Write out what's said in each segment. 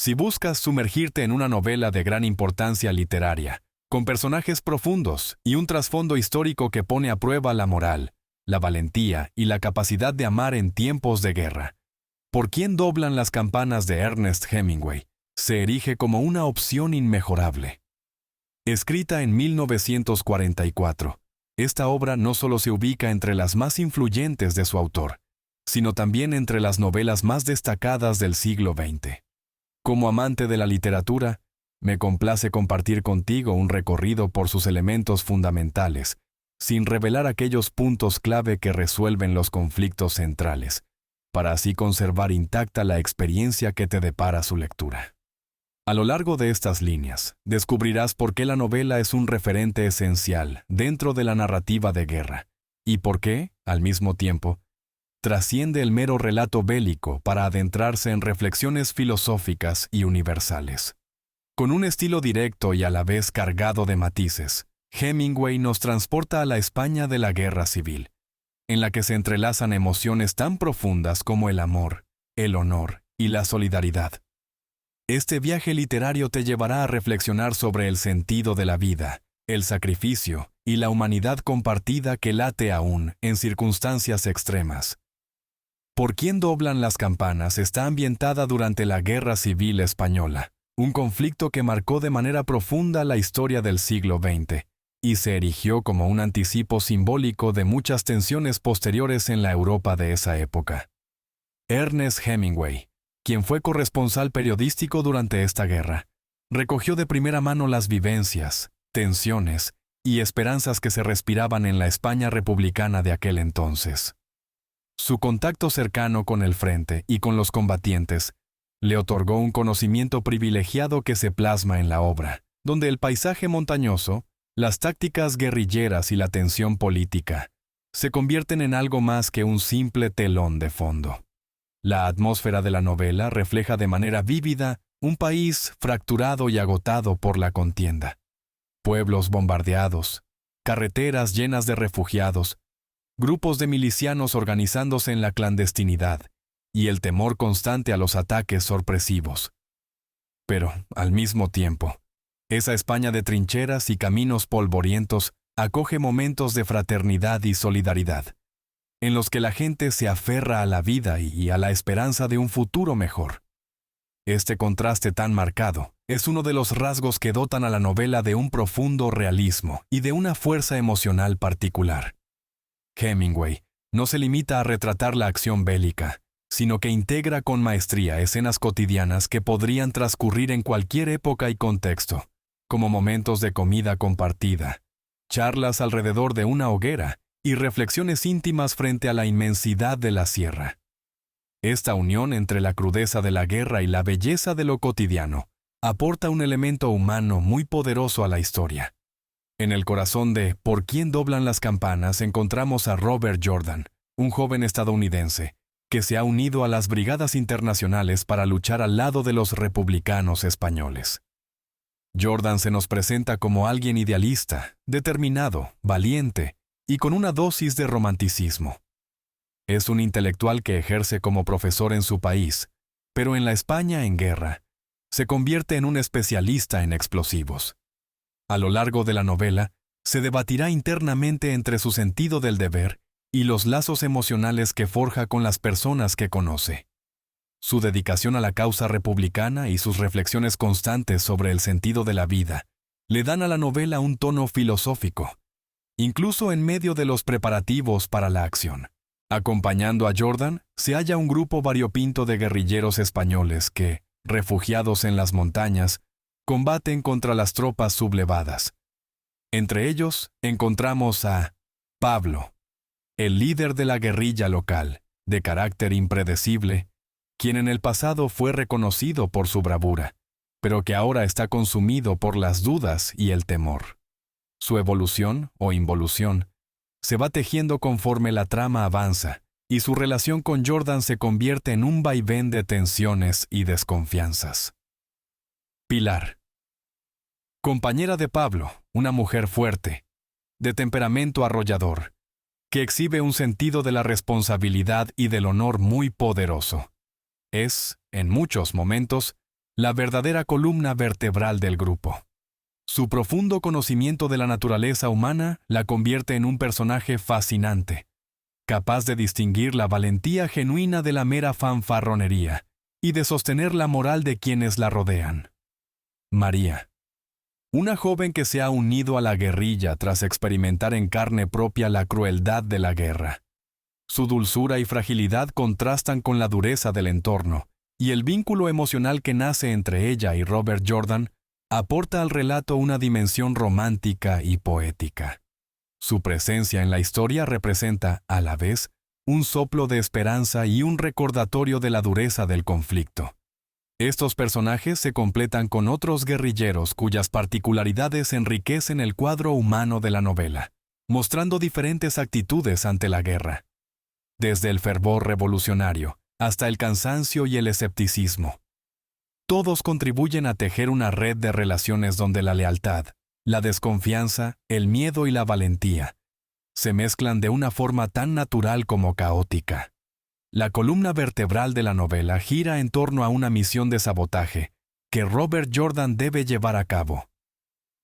Si buscas sumergirte en una novela de gran importancia literaria, con personajes profundos y un trasfondo histórico que pone a prueba la moral, la valentía y la capacidad de amar en tiempos de guerra, ¿Por quién doblan las campanas de Ernest Hemingway? Se erige como una opción inmejorable. Escrita en 1944, esta obra no solo se ubica entre las más influyentes de su autor, sino también entre las novelas más destacadas del siglo XX. Como amante de la literatura, me complace compartir contigo un recorrido por sus elementos fundamentales, sin revelar aquellos puntos clave que resuelven los conflictos centrales, para así conservar intacta la experiencia que te depara su lectura. A lo largo de estas líneas, descubrirás por qué la novela es un referente esencial dentro de la narrativa de guerra, y por qué, al mismo tiempo, trasciende el mero relato bélico para adentrarse en reflexiones filosóficas y universales. Con un estilo directo y a la vez cargado de matices, Hemingway nos transporta a la España de la Guerra Civil, en la que se entrelazan emociones tan profundas como el amor, el honor y la solidaridad. Este viaje literario te llevará a reflexionar sobre el sentido de la vida, el sacrificio y la humanidad compartida que late aún en circunstancias extremas. ¿Por quién doblan las campanas? Está ambientada durante la Guerra Civil Española, un conflicto que marcó de manera profunda la historia del siglo XX y se erigió como un anticipo simbólico de muchas tensiones posteriores en la Europa de esa época. Ernest Hemingway, quien fue corresponsal periodístico durante esta guerra, recogió de primera mano las vivencias, tensiones y esperanzas que se respiraban en la España republicana de aquel entonces. Su contacto cercano con el frente y con los combatientes le otorgó un conocimiento privilegiado que se plasma en la obra, donde el paisaje montañoso, las tácticas guerrilleras y la tensión política se convierten en algo más que un simple telón de fondo. La atmósfera de la novela refleja de manera vívida un país fracturado y agotado por la contienda. Pueblos bombardeados, carreteras llenas de refugiados, grupos de milicianos organizándose en la clandestinidad y el temor constante a los ataques sorpresivos. Pero, al mismo tiempo, esa España de trincheras y caminos polvorientos acoge momentos de fraternidad y solidaridad, en los que la gente se aferra a la vida y a la esperanza de un futuro mejor. Este contraste tan marcado es uno de los rasgos que dotan a la novela de un profundo realismo y de una fuerza emocional particular. Hemingway no se limita a retratar la acción bélica, sino que integra con maestría escenas cotidianas que podrían transcurrir en cualquier época y contexto, como momentos de comida compartida, charlas alrededor de una hoguera y reflexiones íntimas frente a la inmensidad de la sierra. Esta unión entre la crudeza de la guerra y la belleza de lo cotidiano aporta un elemento humano muy poderoso a la historia. En el corazón de ¿Por quién doblan las campanas? Encontramos a Robert Jordan, un joven estadounidense, que se ha unido a las brigadas internacionales para luchar al lado de los republicanos españoles. Jordan se nos presenta como alguien idealista, determinado, valiente y con una dosis de romanticismo. Es un intelectual que ejerce como profesor en su país, pero en la España en guerra, se convierte en un especialista en explosivos. A lo largo de la novela, se debatirá internamente entre su sentido del deber y los lazos emocionales que forja con las personas que conoce. Su dedicación a la causa republicana y sus reflexiones constantes sobre el sentido de la vida le dan a la novela un tono filosófico, incluso en medio de los preparativos para la acción. Acompañando a Jordan, se halla un grupo variopinto de guerrilleros españoles que, refugiados en las montañas, combaten contra las tropas sublevadas. Entre ellos, encontramos a Pablo, el líder de la guerrilla local, de carácter impredecible, quien en el pasado fue reconocido por su bravura, pero que ahora está consumido por las dudas y el temor. Su evolución o involución se va tejiendo conforme la trama avanza, y su relación con Jordan se convierte en un vaivén de tensiones y desconfianzas. Pilar. Compañera de Pablo, una mujer fuerte, de temperamento arrollador, que exhibe un sentido de la responsabilidad y del honor muy poderoso. Es, en muchos momentos, la verdadera columna vertebral del grupo. Su profundo conocimiento de la naturaleza humana la convierte en un personaje fascinante, capaz de distinguir la valentía genuina de la mera fanfarronería y de sostener la moral de quienes la rodean. María. Una joven que se ha unido a la guerrilla tras experimentar en carne propia la crueldad de la guerra. Su dulzura y fragilidad contrastan con la dureza del entorno, y el vínculo emocional que nace entre ella y Robert Jordan aporta al relato una dimensión romántica y poética. Su presencia en la historia representa, a la vez, un soplo de esperanza y un recordatorio de la dureza del conflicto. Estos personajes se completan con otros guerrilleros cuyas particularidades enriquecen el cuadro humano de la novela, mostrando diferentes actitudes ante la guerra, desde el fervor revolucionario hasta el cansancio y el escepticismo. Todos contribuyen a tejer una red de relaciones donde la lealtad, la desconfianza, el miedo y la valentía se mezclan de una forma tan natural como caótica. La columna vertebral de la novela gira en torno a una misión de sabotaje que Robert Jordan debe llevar a cabo.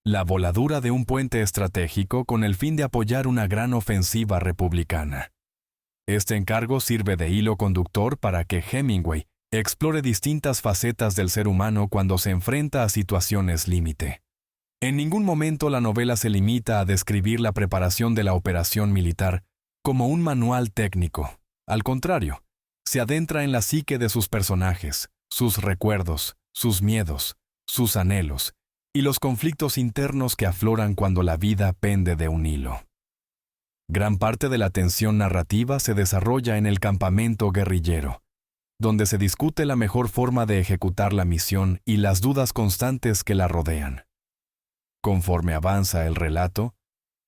La voladura de un puente estratégico con el fin de apoyar una gran ofensiva republicana. Este encargo sirve de hilo conductor para que Hemingway explore distintas facetas del ser humano cuando se enfrenta a situaciones límite. En ningún momento la novela se limita a describir la preparación de la operación militar como un manual técnico. Al contrario, se adentra en la psique de sus personajes, sus recuerdos, sus miedos, sus anhelos y los conflictos internos que afloran cuando la vida pende de un hilo. Gran parte de la tensión narrativa se desarrolla en el campamento guerrillero, donde se discute la mejor forma de ejecutar la misión y las dudas constantes que la rodean. Conforme avanza el relato,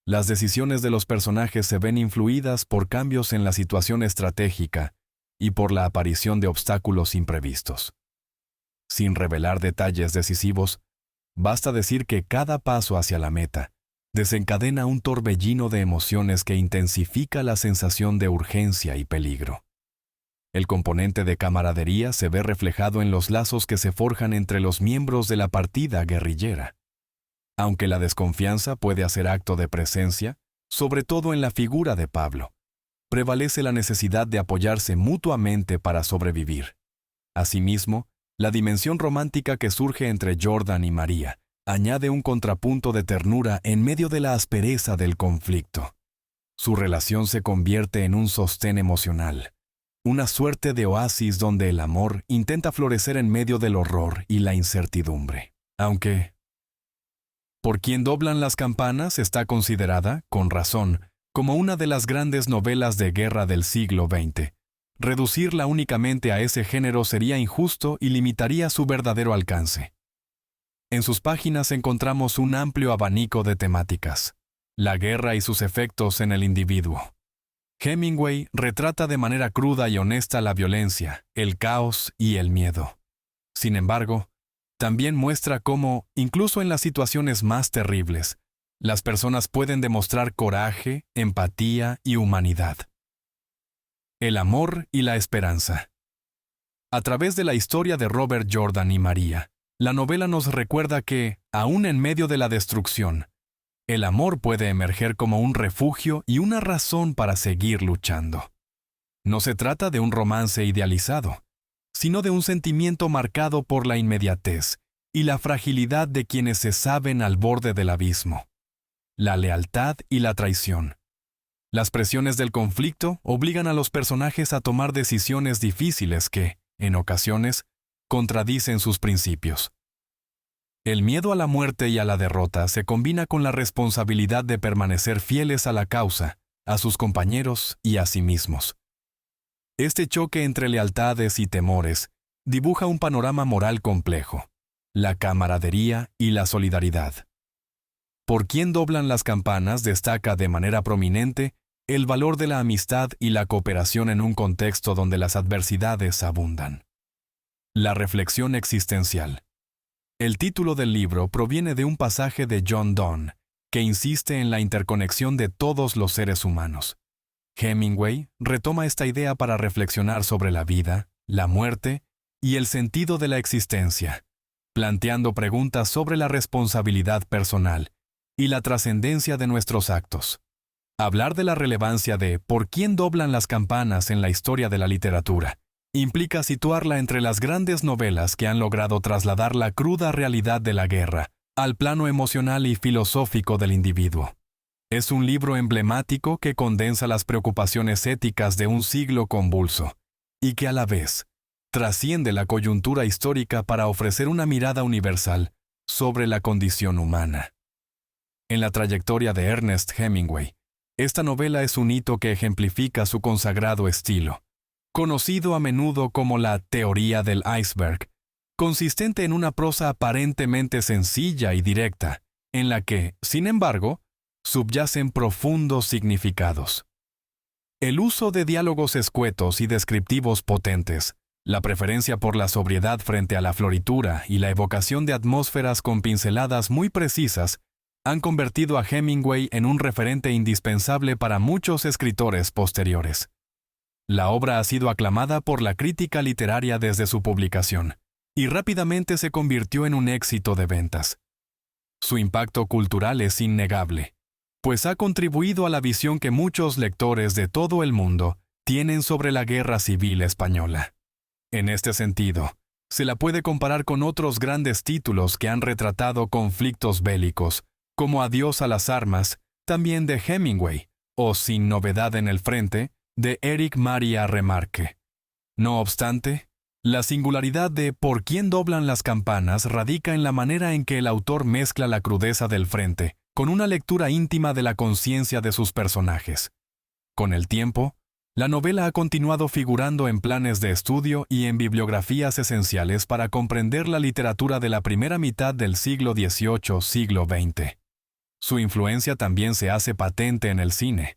las decisiones de los personajes se ven influidas por cambios en la situación estratégica y por la aparición de obstáculos imprevistos. Sin revelar detalles decisivos, basta decir que cada paso hacia la meta desencadena un torbellino de emociones que intensifica la sensación de urgencia y peligro. El componente de camaradería se ve reflejado en los lazos que se forjan entre los miembros de la partida guerrillera. Aunque la desconfianza puede hacer acto de presencia, sobre todo en la figura de Pablo, prevalece la necesidad de apoyarse mutuamente para sobrevivir. Asimismo, la dimensión romántica que surge entre Jordan y María añade un contrapunto de ternura en medio de la aspereza del conflicto. Su relación se convierte en un sostén emocional, una suerte de oasis donde el amor intenta florecer en medio del horror y la incertidumbre. Aunque Por quien doblan las campanas está considerada, con razón, como una de las grandes novelas de guerra del siglo XX. Reducirla únicamente a ese género sería injusto y limitaría su verdadero alcance. En sus páginas encontramos un amplio abanico de temáticas: la guerra y sus efectos en el individuo. Hemingway retrata de manera cruda y honesta la violencia, el caos y el miedo. Sin embargo, también muestra cómo, incluso en las situaciones más terribles, las personas pueden demostrar coraje, empatía y humanidad. El amor y la esperanza. A través de la historia de Robert Jordan y María, la novela nos recuerda que, aún en medio de la destrucción, el amor puede emerger como un refugio y una razón para seguir luchando. No se trata de un romance idealizado, sino de un sentimiento marcado por la inmediatez y la fragilidad de quienes se saben al borde del abismo. La lealtad y la traición. Las presiones del conflicto obligan a los personajes a tomar decisiones difíciles que, en ocasiones, contradicen sus principios. El miedo a la muerte y a la derrota se combina con la responsabilidad de permanecer fieles a la causa, a sus compañeros y a sí mismos. Este choque entre lealtades y temores dibuja un panorama moral complejo: la camaradería y la solidaridad. Por quien doblan las campanas destaca de manera prominente el valor de la amistad y la cooperación en un contexto donde las adversidades abundan. La reflexión existencial. El título del libro proviene de un pasaje de John Donne, que insiste en la interconexión de todos los seres humanos. Hemingway retoma esta idea para reflexionar sobre la vida, la muerte y el sentido de la existencia, planteando preguntas sobre la responsabilidad personal y la trascendencia de nuestros actos. Hablar de la relevancia de ¿por quién doblan las campanas en la historia de la literatura? Implica situarla entre las grandes novelas que han logrado trasladar la cruda realidad de la guerra al plano emocional y filosófico del individuo. Es un libro emblemático que condensa las preocupaciones éticas de un siglo convulso y que a la vez trasciende la coyuntura histórica para ofrecer una mirada universal sobre la condición humana. En la trayectoria de Ernest Hemingway, esta novela es un hito que ejemplifica su consagrado estilo, conocido a menudo como la teoría del iceberg, consistente en una prosa aparentemente sencilla y directa, en la que, sin embargo, subyacen profundos significados. El uso de diálogos escuetos y descriptivos potentes, la preferencia por la sobriedad frente a la floritura y la evocación de atmósferas con pinceladas muy precisas han convertido a Hemingway en un referente indispensable para muchos escritores posteriores. La obra ha sido aclamada por la crítica literaria desde su publicación, y rápidamente se convirtió en un éxito de ventas. Su impacto cultural es innegable, pues ha contribuido a la visión que muchos lectores de todo el mundo tienen sobre la Guerra Civil Española. En este sentido, se la puede comparar con otros grandes títulos que han retratado conflictos bélicos, como Adiós a las armas, también de Hemingway, o Sin novedad en el frente, de Erich Maria Remarque. No obstante, la singularidad de ¿por quién doblan las campanas? Radica en la manera en que el autor mezcla la crudeza del frente con una lectura íntima de la conciencia de sus personajes. Con el tiempo, la novela ha continuado figurando en planes de estudio y en bibliografías esenciales para comprender la literatura de la primera mitad del siglo XVIII-siglo XX. Su influencia también se hace patente en el cine.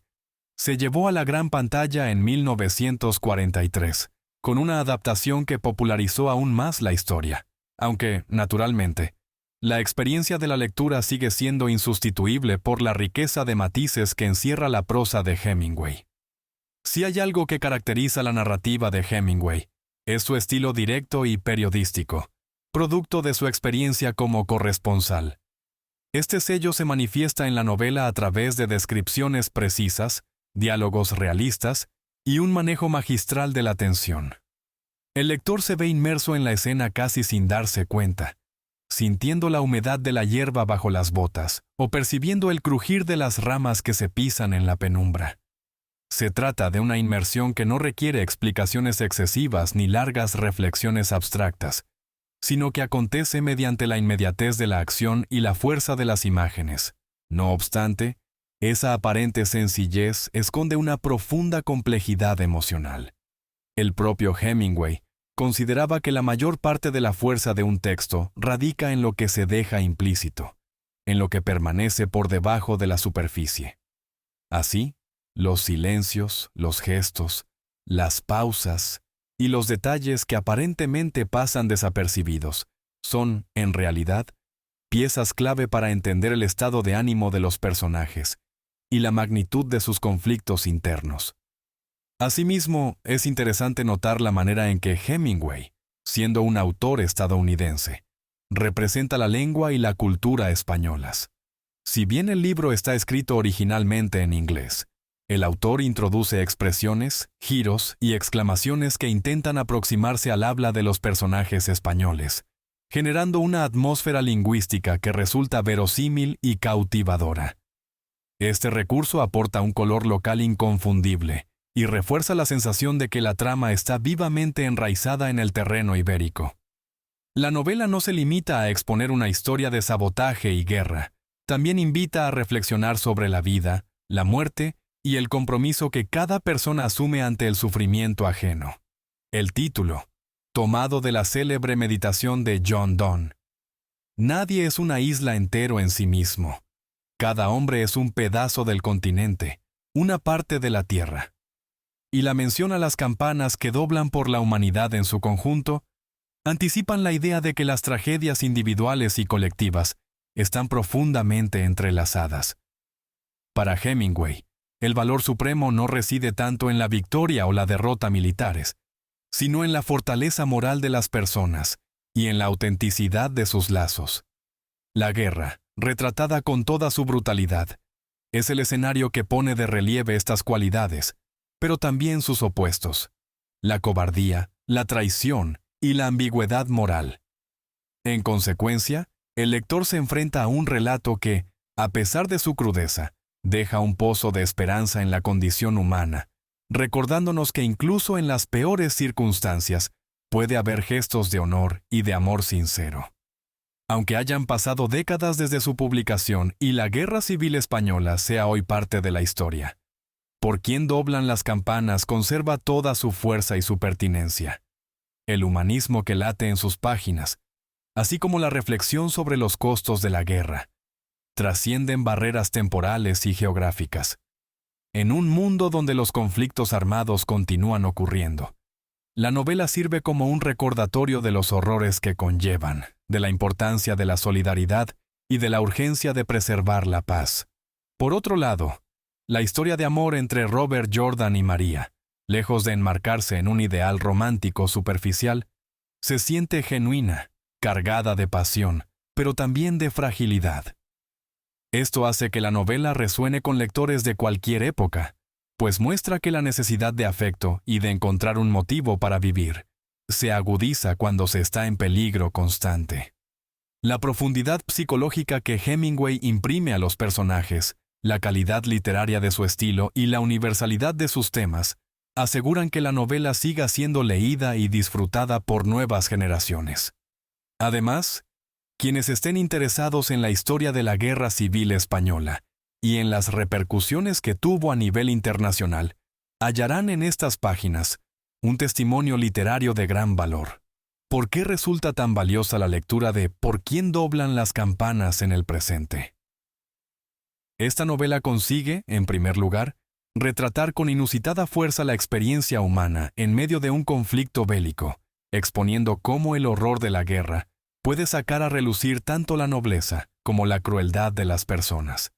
Se llevó a la gran pantalla en 1943, con una adaptación que popularizó aún más la historia, aunque, naturalmente, la experiencia de la lectura sigue siendo insustituible por la riqueza de matices que encierra la prosa de Hemingway. Si hay algo que caracteriza la narrativa de Hemingway, es su estilo directo y periodístico, producto de su experiencia como corresponsal. Este sello se manifiesta en la novela a través de descripciones precisas, diálogos realistas y un manejo magistral de la tensión. El lector se ve inmerso en la escena casi sin darse cuenta, sintiendo la humedad de la hierba bajo las botas o percibiendo el crujir de las ramas que se pisan en la penumbra. Se trata de una inmersión que no requiere explicaciones excesivas ni largas reflexiones abstractas, sino que acontece mediante la inmediatez de la acción y la fuerza de las imágenes. No obstante, esa aparente sencillez esconde una profunda complejidad emocional. El propio Hemingway consideraba que la mayor parte de la fuerza de un texto radica en lo que se deja implícito, en lo que permanece por debajo de la superficie. Así, los silencios, los gestos, las pausas y los detalles que aparentemente pasan desapercibidos son, en realidad, piezas clave para entender el estado de ánimo de los personajes y la magnitud de sus conflictos internos. Asimismo, es interesante notar la manera en que Hemingway, siendo un autor estadounidense, representa la lengua y la cultura españolas. Si bien el libro está escrito originalmente en inglés, el autor introduce expresiones, giros y exclamaciones que intentan aproximarse al habla de los personajes españoles, generando una atmósfera lingüística que resulta verosímil y cautivadora. Este recurso aporta un color local inconfundible y refuerza la sensación de que la trama está vivamente enraizada en el terreno ibérico. La novela no se limita a exponer una historia de sabotaje y guerra, también invita a reflexionar sobre la vida, la muerte y el compromiso que cada persona asume ante el sufrimiento ajeno. El título, tomado de la célebre meditación de John Donne. Nadie es una isla entero en sí mismo. Cada hombre es un pedazo del continente, una parte de la tierra. Y la mención a las campanas que doblan por la humanidad en su conjunto, anticipan la idea de que las tragedias individuales y colectivas están profundamente entrelazadas. Para Hemingway, el valor supremo no reside tanto en la victoria o la derrota militares, sino en la fortaleza moral de las personas y en la autenticidad de sus lazos. La guerra, retratada con toda su brutalidad, es el escenario que pone de relieve estas cualidades, pero también sus opuestos: la cobardía, la traición y la ambigüedad moral. En consecuencia, el lector se enfrenta a un relato que, a pesar de su crudeza, deja un pozo de esperanza en la condición humana, recordándonos que incluso en las peores circunstancias puede haber gestos de honor y de amor sincero. Aunque hayan pasado décadas desde su publicación y la Guerra Civil Española sea hoy parte de la historia, ¿Por quién doblan las campanas? Conserva toda su fuerza y su pertinencia. El humanismo que late en sus páginas, así como la reflexión sobre los costos de la guerra, trascienden barreras temporales y geográficas. En un mundo donde los conflictos armados continúan ocurriendo, la novela sirve como un recordatorio de los horrores que conllevan, de la importancia de la solidaridad y de la urgencia de preservar la paz. Por otro lado, la historia de amor entre Robert Jordan y María, lejos de enmarcarse en un ideal romántico superficial, se siente genuina, cargada de pasión, pero también de fragilidad. Esto hace que la novela resuene con lectores de cualquier época, pues muestra que la necesidad de afecto y de encontrar un motivo para vivir se agudiza cuando se está en peligro constante. La profundidad psicológica que Hemingway imprime a los personajes, la calidad literaria de su estilo y la universalidad de sus temas aseguran que la novela siga siendo leída y disfrutada por nuevas generaciones. Además, quienes estén interesados en la historia de la Guerra Civil Española y en las repercusiones que tuvo a nivel internacional, hallarán en estas páginas un testimonio literario de gran valor. ¿Por qué resulta tan valiosa la lectura de ¿Por quién doblan las campanas en el presente? Esta novela consigue, en primer lugar, retratar con inusitada fuerza la experiencia humana en medio de un conflicto bélico, exponiendo cómo el horror de la guerra puede sacar a relucir tanto la nobleza como la crueldad de las personas.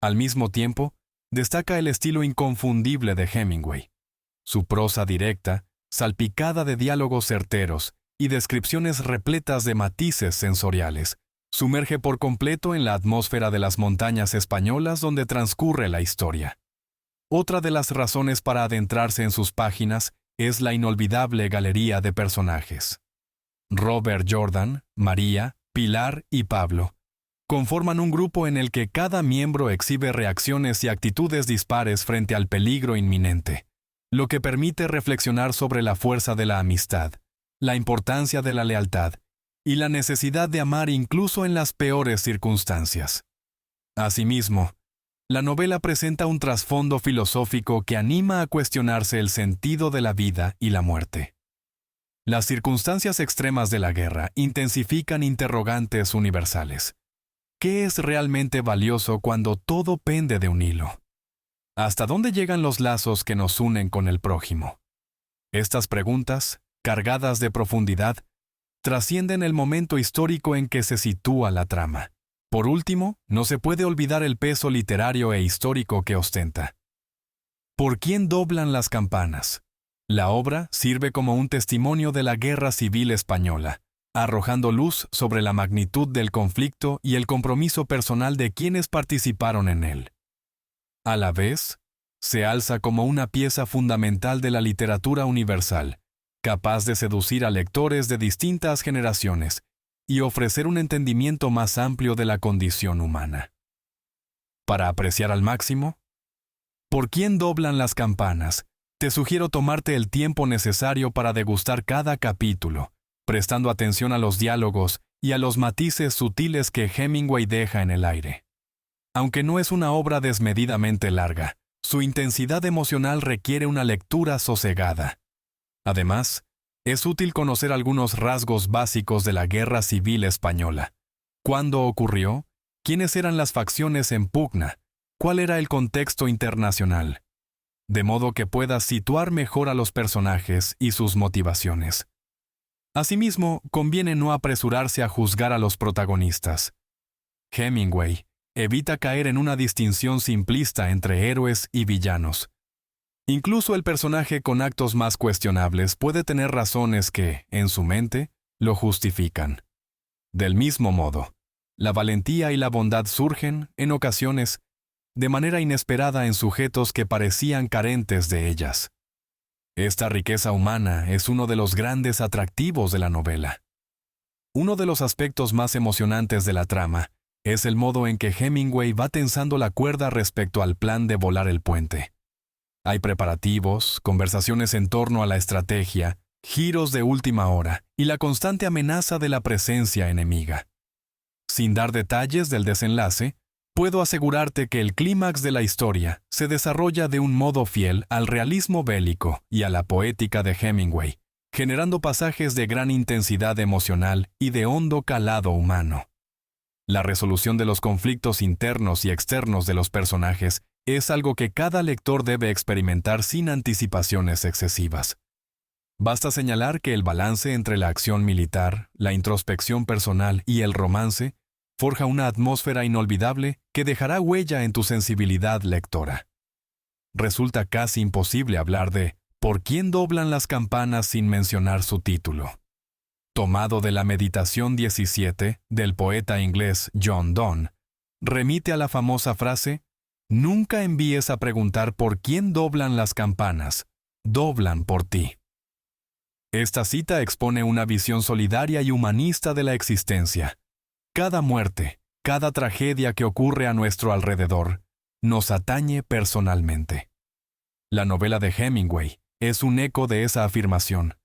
Al mismo tiempo, destaca el estilo inconfundible de Hemingway. Su prosa directa, salpicada de diálogos certeros y descripciones repletas de matices sensoriales, sumerge por completo en la atmósfera de las montañas españolas donde transcurre la historia. Otra de las razones para adentrarse en sus páginas es la inolvidable galería de personajes. Robert Jordan, María, Pilar y Pablo conforman un grupo en el que cada miembro exhibe reacciones y actitudes dispares frente al peligro inminente, lo que permite reflexionar sobre la fuerza de la amistad, la importancia de la lealtad y la necesidad de amar incluso en las peores circunstancias. Asimismo, la novela presenta un trasfondo filosófico que anima a cuestionarse el sentido de la vida y la muerte. Las circunstancias extremas de la guerra intensifican interrogantes universales. ¿Qué es realmente valioso cuando todo pende de un hilo? ¿Hasta dónde llegan los lazos que nos unen con el prójimo? Estas preguntas, cargadas de profundidad, trascienden el momento histórico en que se sitúa la trama. Por último, no se puede olvidar el peso literario e histórico que ostenta. ¿Por quién doblan las campanas? La obra sirve como un testimonio de la Guerra Civil Española, arrojando luz sobre la magnitud del conflicto y el compromiso personal de quienes participaron en él. A la vez, se alza como una pieza fundamental de la literatura universal, capaz de seducir a lectores de distintas generaciones y ofrecer un entendimiento más amplio de la condición humana. Para apreciar al máximo, ¿por quién doblan las campanas? Te sugiero tomarte el tiempo necesario para degustar cada capítulo, prestando atención a los diálogos y a los matices sutiles que Hemingway deja en el aire. Aunque no es una obra desmedidamente larga, su intensidad emocional requiere una lectura sosegada. Además, es útil conocer algunos rasgos básicos de la Guerra Civil Española. ¿Cuándo ocurrió? ¿Quiénes eran las facciones en pugna? ¿Cuál era el contexto internacional? De modo que puedas situar mejor a los personajes y sus motivaciones. Asimismo, conviene no apresurarse a juzgar a los protagonistas. Hemingway evita caer en una distinción simplista entre héroes y villanos. Incluso el personaje con actos más cuestionables puede tener razones que, en su mente, lo justifican. Del mismo modo, la valentía y la bondad surgen, en ocasiones, de manera inesperada en sujetos que parecían carentes de ellas. Esta riqueza humana es uno de los grandes atractivos de la novela. Uno de los aspectos más emocionantes de la trama es el modo en que Hemingway va tensando la cuerda respecto al plan de volar el puente. Hay preparativos, conversaciones en torno a la estrategia, giros de última hora y la constante amenaza de la presencia enemiga. Sin dar detalles del desenlace, puedo asegurarte que el clímax de la historia se desarrolla de un modo fiel al realismo bélico y a la poética de Hemingway, generando pasajes de gran intensidad emocional y de hondo calado humano. La resolución de los conflictos internos y externos de los personajes es algo que cada lector debe experimentar sin anticipaciones excesivas. Basta señalar que el balance entre la acción militar, la introspección personal y el romance forja una atmósfera inolvidable que dejará huella en tu sensibilidad lectora. Resulta casi imposible hablar de ¿Por quién doblan las campanas sin mencionar su título? Tomado de la Meditación 17 del poeta inglés John Donne, remite a la famosa frase: «Nunca envíes a preguntar por quién doblan las campanas, doblan por ti». Esta cita expone una visión solidaria y humanista de la existencia. Cada muerte, cada tragedia que ocurre a nuestro alrededor, nos atañe personalmente. La novela de Hemingway es un eco de esa afirmación,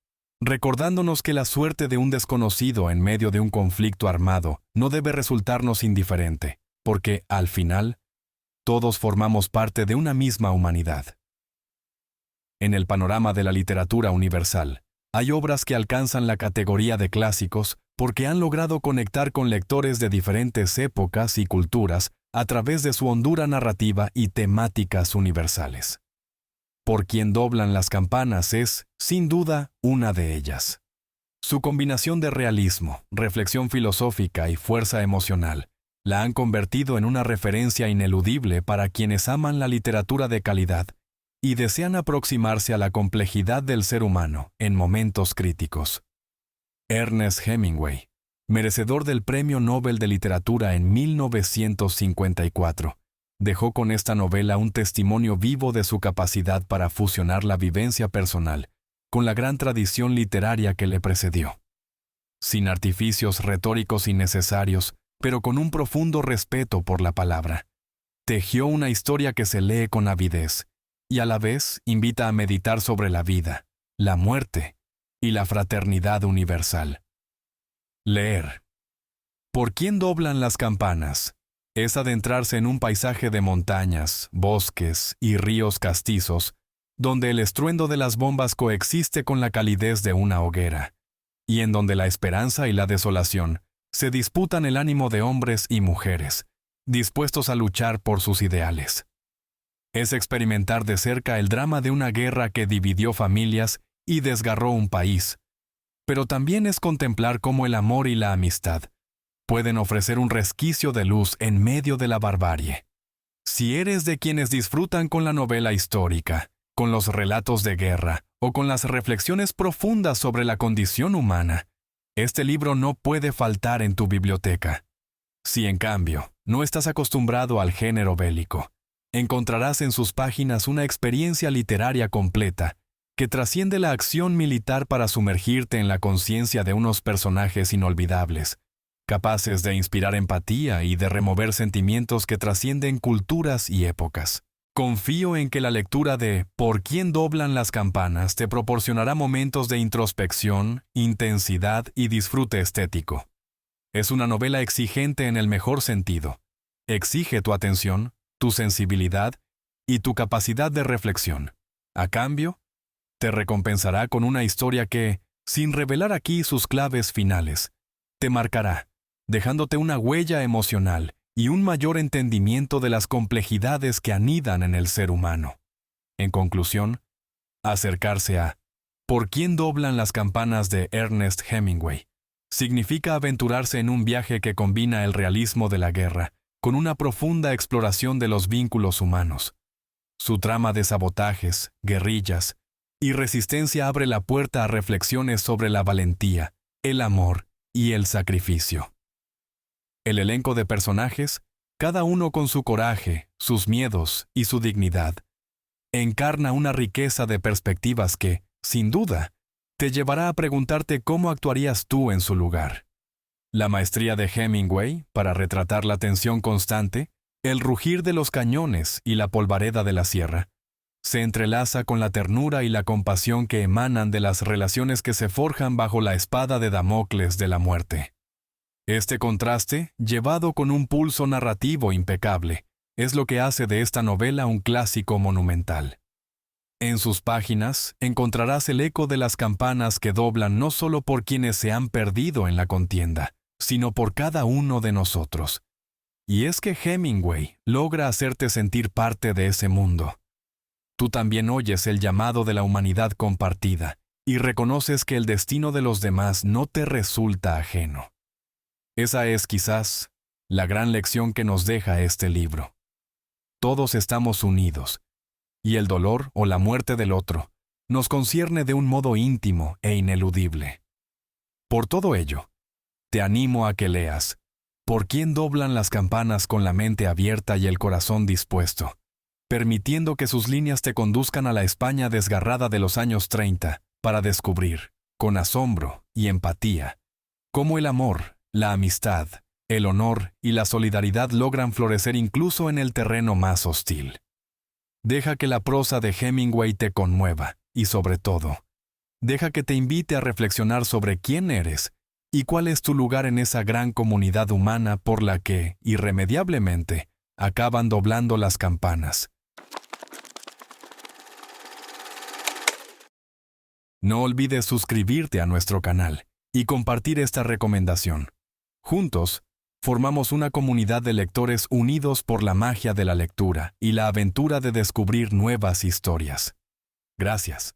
recordándonos que la suerte de un desconocido en medio de un conflicto armado no debe resultarnos indiferente, porque, al final, todos formamos parte de una misma humanidad. En el panorama de la literatura universal, hay obras que alcanzan la categoría de clásicos porque han logrado conectar con lectores de diferentes épocas y culturas a través de su hondura narrativa y temáticas universales. Por quien doblan las campanas es, sin duda, una de ellas. Su combinación de realismo, reflexión filosófica y fuerza emocional la han convertido en una referencia ineludible para quienes aman la literatura de calidad y desean aproximarse a la complejidad del ser humano en momentos críticos. Ernest Hemingway, merecedor del Premio Nobel de Literatura en 1954, dejó con esta novela un testimonio vivo de su capacidad para fusionar la vivencia personal con la gran tradición literaria que le precedió. Sin artificios retóricos innecesarios, pero con un profundo respeto por la palabra, tejió una historia que se lee con avidez y a la vez invita a meditar sobre la vida, la muerte y la fraternidad universal. Leer. ¿Por quién doblan las campanas? Es adentrarse en un paisaje de montañas, bosques y ríos castizos, donde el estruendo de las bombas coexiste con la calidez de una hoguera, y en donde la esperanza y la desolación se disputan el ánimo de hombres y mujeres, dispuestos a luchar por sus ideales. Es experimentar de cerca el drama de una guerra que dividió familias y desgarró un país, pero también es contemplar cómo el amor y la amistad pueden ofrecer un resquicio de luz en medio de la barbarie. Si eres de quienes disfrutan con la novela histórica, con los relatos de guerra o con las reflexiones profundas sobre la condición humana, este libro no puede faltar en tu biblioteca. Si, en cambio, no estás acostumbrado al género bélico, encontrarás en sus páginas una experiencia literaria completa que trasciende la acción militar para sumergirte en la conciencia de unos personajes inolvidables, capaces de inspirar empatía y de remover sentimientos que trascienden culturas y épocas. Confío en que la lectura de ¿Por quién doblan las campanas? Te proporcionará momentos de introspección, intensidad y disfrute estético. Es una novela exigente en el mejor sentido. Exige tu atención, tu sensibilidad y tu capacidad de reflexión. A cambio, te recompensará con una historia que, sin revelar aquí sus claves finales, te marcará, dejándote una huella emocional y un mayor entendimiento de las complejidades que anidan en el ser humano. En conclusión, acercarse a ¿Por quién doblan las campanas? De Ernest Hemingway significa aventurarse en un viaje que combina el realismo de la guerra con una profunda exploración de los vínculos humanos. Su trama de sabotajes, guerrillas y resistencia abre la puerta a reflexiones sobre la valentía, el amor y el sacrificio. El elenco de personajes, cada uno con su coraje, sus miedos y su dignidad, encarna una riqueza de perspectivas que, sin duda, te llevará a preguntarte cómo actuarías tú en su lugar. La maestría de Hemingway para retratar la tensión constante, el rugir de los cañones y la polvareda de la sierra, se entrelaza con la ternura y la compasión que emanan de las relaciones que se forjan bajo la espada de Damocles de la muerte. Este contraste, llevado con un pulso narrativo impecable, es lo que hace de esta novela un clásico monumental. En sus páginas encontrarás el eco de las campanas que doblan no solo por quienes se han perdido en la contienda, sino por cada uno de nosotros. Y es que Hemingway logra hacerte sentir parte de ese mundo. Tú también oyes el llamado de la humanidad compartida y reconoces que el destino de los demás no te resulta ajeno. Esa es, quizás, la gran lección que nos deja este libro. Todos estamos unidos, y el dolor o la muerte del otro nos concierne de un modo íntimo e ineludible. Por todo ello, te animo a que leas ¿Por quién doblan las campanas con la mente abierta y el corazón dispuesto?, permitiendo que sus líneas te conduzcan a la España desgarrada de los años 30 para descubrir, con asombro y empatía, cómo el amor, la amistad, el honor y la solidaridad logran florecer incluso en el terreno más hostil. Deja que la prosa de Hemingway te conmueva y, sobre todo, deja que te invite a reflexionar sobre quién eres y cuál es tu lugar en esa gran comunidad humana por la que, irremediablemente, acaban doblando las campanas. No olvides suscribirte a nuestro canal y compartir esta recomendación. Juntos, formamos una comunidad de lectores unidos por la magia de la lectura y la aventura de descubrir nuevas historias. Gracias.